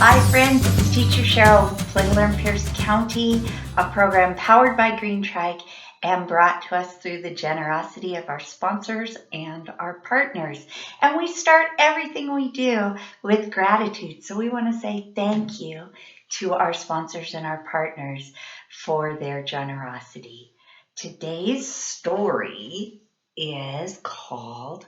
Hi friends, it's Teacher Cheryl with Play Learn Pierce County, a program powered by Green Trike and brought to us through the generosity of our sponsors and our partners. And we start everything we do with gratitude. So we want to say thank you to our sponsors and our partners for their generosity. Today's story is called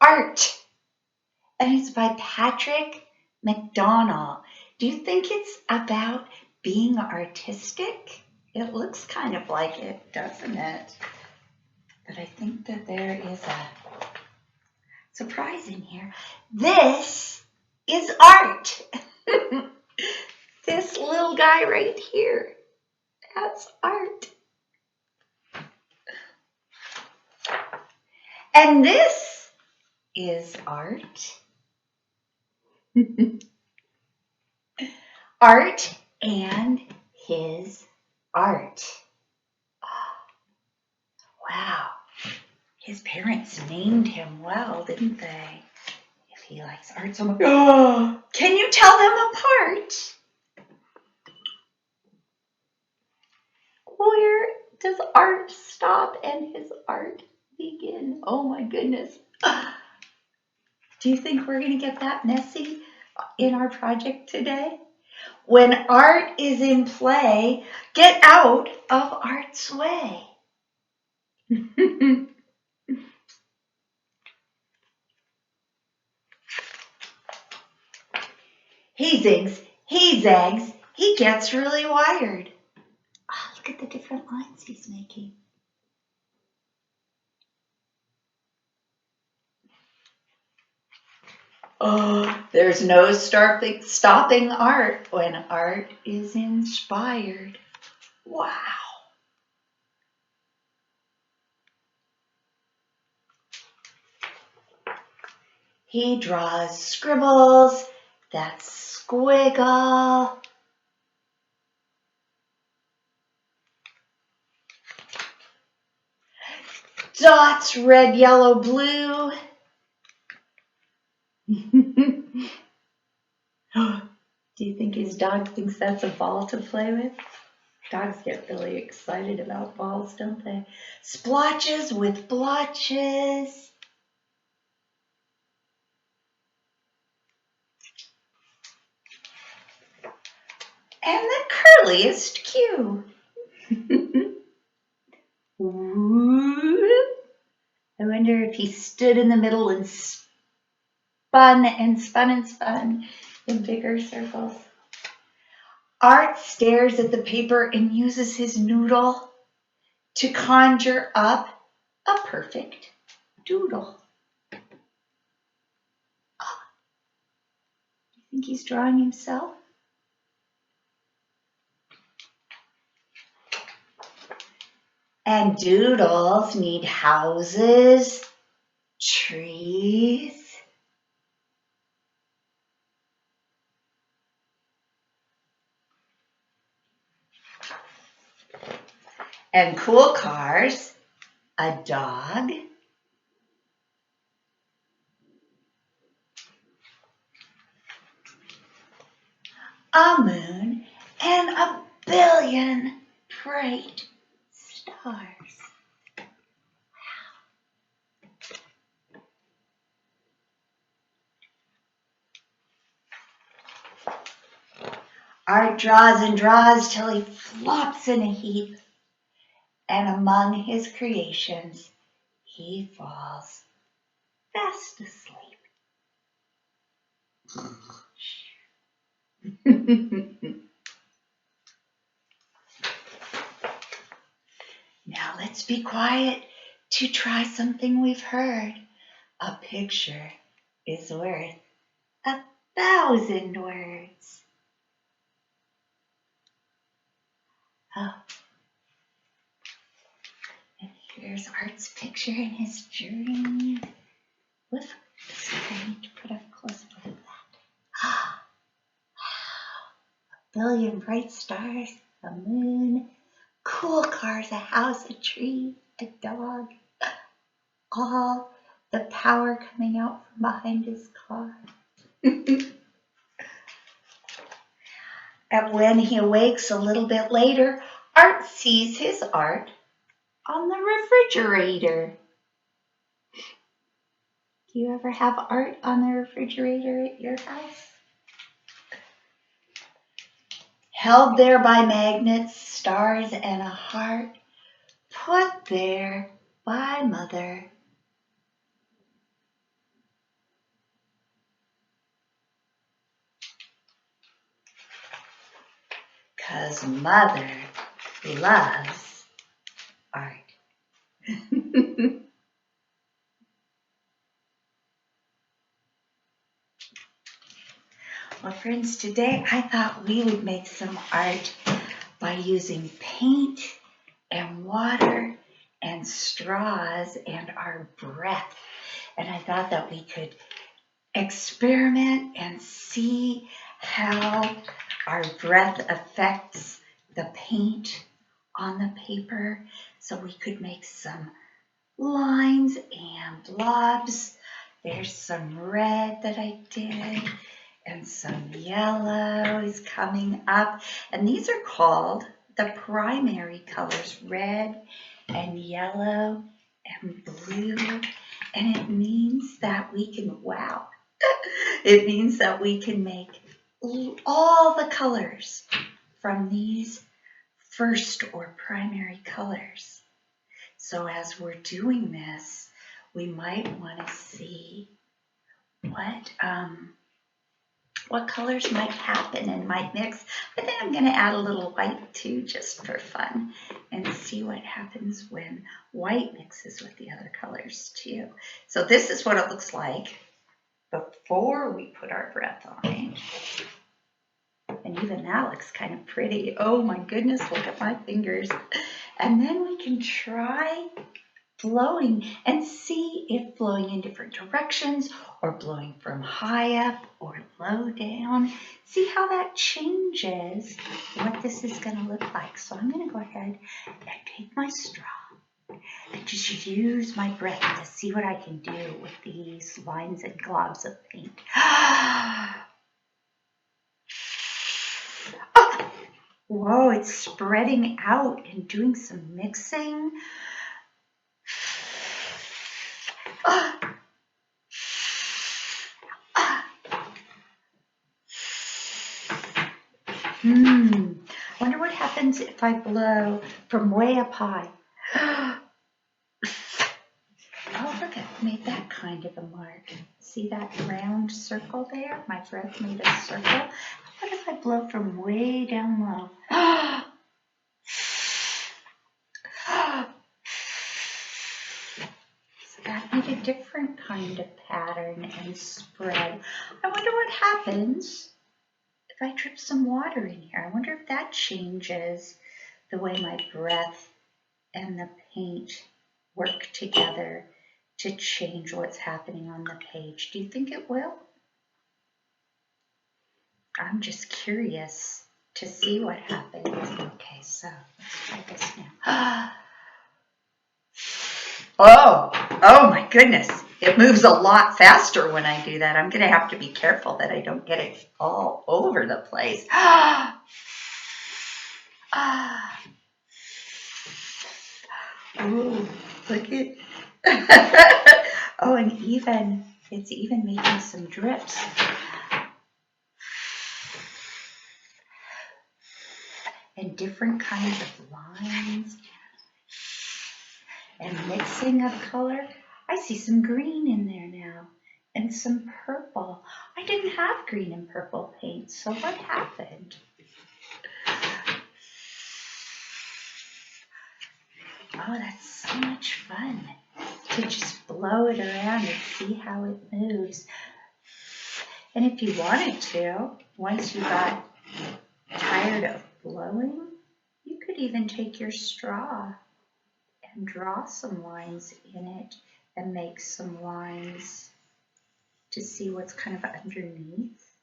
Art, and it's by Patrick McDonnell. Do you think it's about being artistic? It looks kind of like it, doesn't it? But I think that there is a surprise in here. This is art. This little guy right here, that's art. And this is art. Art and his art. Wow. His parents named him well, didn't they? If he likes art so much. Oh, can you tell them apart? Where does art stop and his art begin? Oh my goodness. Do you think we're going to get that messy in our project today? When art is in play, get out of art's way. He zigs, he zags, he gets really wired. Oh, look at the different lines he's making. Oh, there's no stopping art when art is inspired. Wow. He draws scribbles that squiggle. Dots, red, yellow, blue. Do you think his dog thinks that's a ball to play with? Dogs get really excited about balls, don't they? Splotches with blotches. And the curliest cue. I wonder if he stood in the middle and spun and spun and spun in bigger circles. Art stares at the paper and uses his noodle to conjure up a perfect doodle. Oh, do you think he's drawing himself? And doodles need houses, trees, and cool cars, a dog, a moon, and a billion bright stars. Art draws and draws till he flops in a heap, and among his creations he falls fast asleep. Now let's be quiet to try something we've heard. A picture is worth 1,000 words. Oh, and here's Art's picture in his journey. Whoops, I need to put up close up of that. Wow, a billion bright stars, a moon, cool cars, a house, a tree, a dog, all the power coming out from behind his car. And when he awakes a little bit later, Art sees his art on the refrigerator. Do you ever have art on the refrigerator at your house? Held there by magnets, stars, and a heart, put there by Mother. 'Cause Mother loves art. Well, friends, today I thought we would make some art by using paint and water and straws and our breath. And I thought that we could experiment and see how our breath affects the paint on the paper, so we could make some lines and blobs. There's some red that I did, and some yellow is coming up. And these are called the primary colors, red and yellow and blue. And it means that we can, wow, it means that we can make all the colors from these first or primary colors. So as we're doing this, we might want to see what colors might happen and might mix. I think I'm going to add a little white too, just for fun, and see what happens when white mixes with the other colors too. So this is what it looks like before we put our breath on it. And even that looks kind of pretty. Oh my goodness, look at my fingers. And then we can try blowing and see if blowing in different directions or blowing from high up or low down. See how that changes what this is going to look like. So I'm going to go ahead and take my straw and just use my breath to see what I can do with these lines and globs of paint. Whoa, it's spreading out and doing some mixing. I wonder what happens if I blow from way up high. Oh, look, I made that kind of a mark. See that round circle there? My breath made a circle. What if I blow from way down low? So that made a different kind of pattern and spread. I wonder what happens if I drip some water in here. I wonder if that changes the way my breath and the paint work together to change what's happening on the page. Do you think it will? I'm just curious to see what happens. Okay, so let's try this now. Oh my goodness. It moves a lot faster when I do that. I'm going to have to be careful that I don't get it all over the place. Ooh, look at oh, and it's even making some drips. And different kinds of lines and mixing of color. I see some green in there now and some purple. I didn't have green and purple paint, so what happened? Oh, that's so much fun to just blow it around and see how it moves. And if you wanted to, once you got tired of blowing, you could even take your straw and draw some lines in it and make some lines to see what's kind of underneath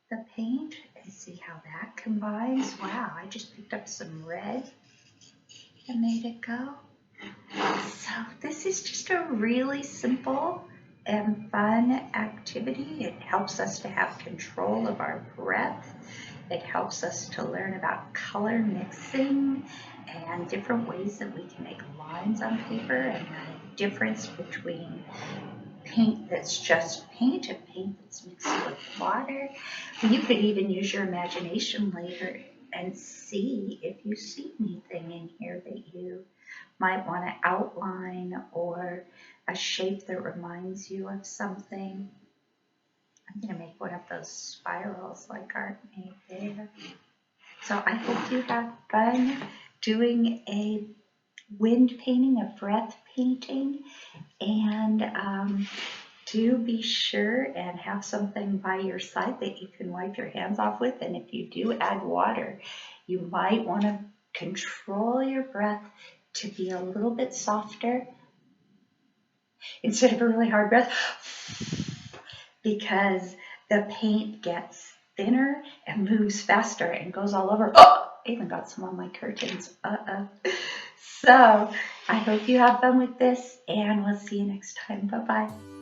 the paint and see how that combines. Wow, I just picked up some red and made it go. So this is just a really simple and fun activity. It helps us to have control of our breath. It helps us to learn about color mixing and different ways that we can make lines on paper, and the difference between paint that's just paint and paint that's mixed with water. You could even use your imagination later and see if you see anything in here that you might want to outline, or a shape that reminds you of something. I'm going to make one of those spirals like Art made there. So I hope you have fun doing a wind painting, a breath painting, and do be sure and have something by your side that you can wipe your hands off with. And if you do add water, you might want to control your breath to be a little bit softer instead of a really hard breath, because the paint gets thinner and moves faster and goes all over. Oh, I even got some on my curtains. So I hope you have fun with this, and we'll see you next time. Bye-bye.